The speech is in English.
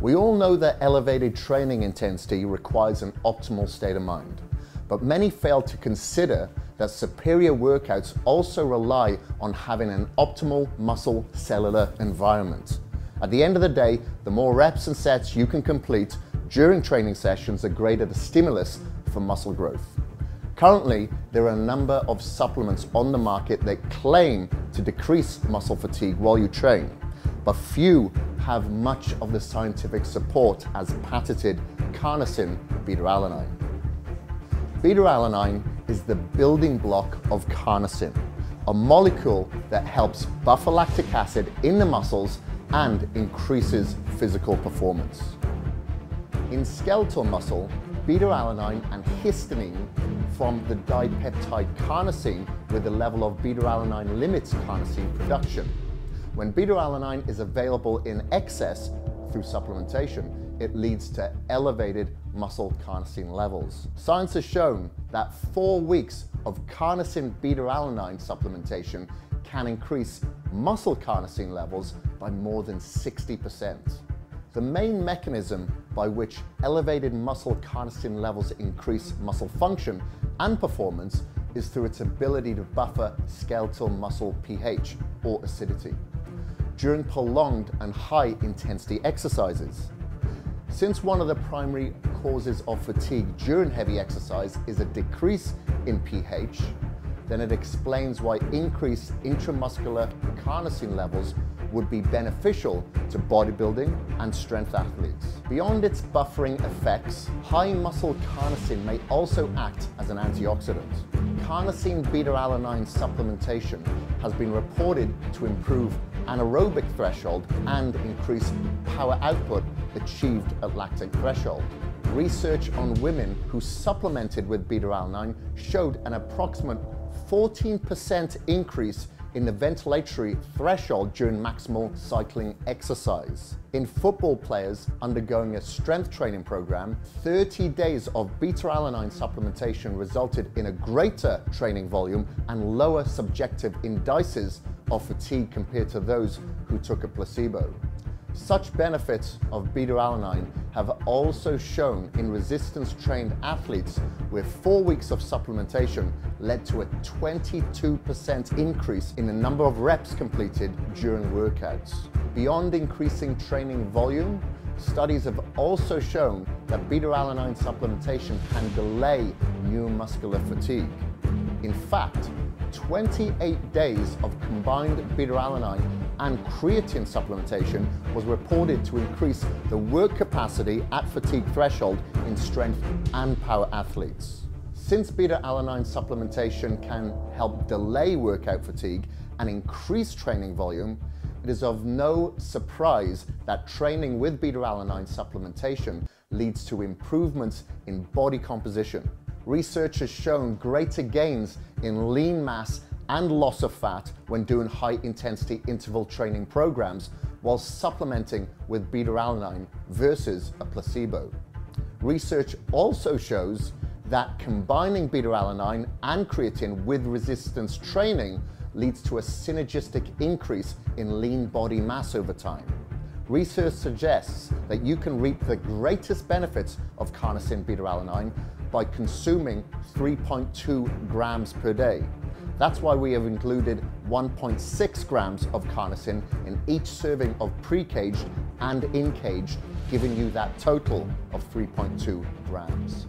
We all know that elevated training intensity requires an optimal state of mind, but many fail to consider that superior workouts also rely on having an optimal muscle cellular environment. At the end of the day, the more reps and sets you can complete during training sessions, the greater the stimulus for muscle growth. Currently, there are a number of supplements on the market that claim to decrease muscle fatigue while you train, but few have much of the scientific support as patented CarnoSyn beta-alanine. Beta-alanine is the building block of CarnoSyn, a molecule that helps buffer lactic acid in the muscles and increases physical performance. In skeletal muscle, beta-alanine and histamine from the dipeptide carnosine with the level of beta-alanine limits carnosine production. When beta-alanine is available in excess through supplementation, it leads to elevated muscle carnosine levels. Science has shown that 4 weeks of CarnoSyn beta-alanine supplementation can increase muscle carnosine levels by more than 60%. The main mechanism by which elevated muscle carnosine levels increase muscle function and performance is through its ability to buffer skeletal muscle pH, or acidity, during prolonged and high intensity exercises. Since one of the primary causes of fatigue during heavy exercise is a decrease in pH, then it explains why increased intramuscular carnosine levels would be beneficial to bodybuilding and strength athletes. Beyond its buffering effects, high muscle carnosine may also act as an antioxidant. CarnoSyn beta-alanine supplementation has been reported to improve anaerobic threshold and increase power output achieved at lactic threshold. Research on women who supplemented with beta-alanine showed an approximate 14% increase in the ventilatory threshold during maximal cycling exercise. In football players undergoing a strength training program, 30 days of beta-alanine supplementation resulted in a greater training volume and lower subjective indices of fatigue compared to those who took a placebo. Such benefits of beta-alanine have also shown in resistance-trained athletes where 4 weeks of supplementation led to a 22% increase in the number of reps completed during workouts. Beyond increasing training volume, studies have also shown that beta-alanine supplementation can delay neuromuscular fatigue. In fact, 28 days of combined beta-alanine and creatine supplementation was reported to increase the work capacity at fatigue threshold in strength and power athletes. Since beta-alanine supplementation can help delay workout fatigue and increase training volume, it is of no surprise that training with beta-alanine supplementation leads to improvements in body composition. Research has shown greater gains in lean mass and loss of fat when doing high-intensity interval training programs while supplementing with beta-alanine versus a placebo. Research also shows that combining beta-alanine and creatine with resistance training leads to a synergistic increase in lean body mass over time. Research suggests that you can reap the greatest benefits of CarnoSyn beta-alanine by consuming 3.2 grams per day. That's why we have included 1.6 grams of CarnoSyn in each serving of pre-caged and in-caged, giving you that total of 3.2 grams.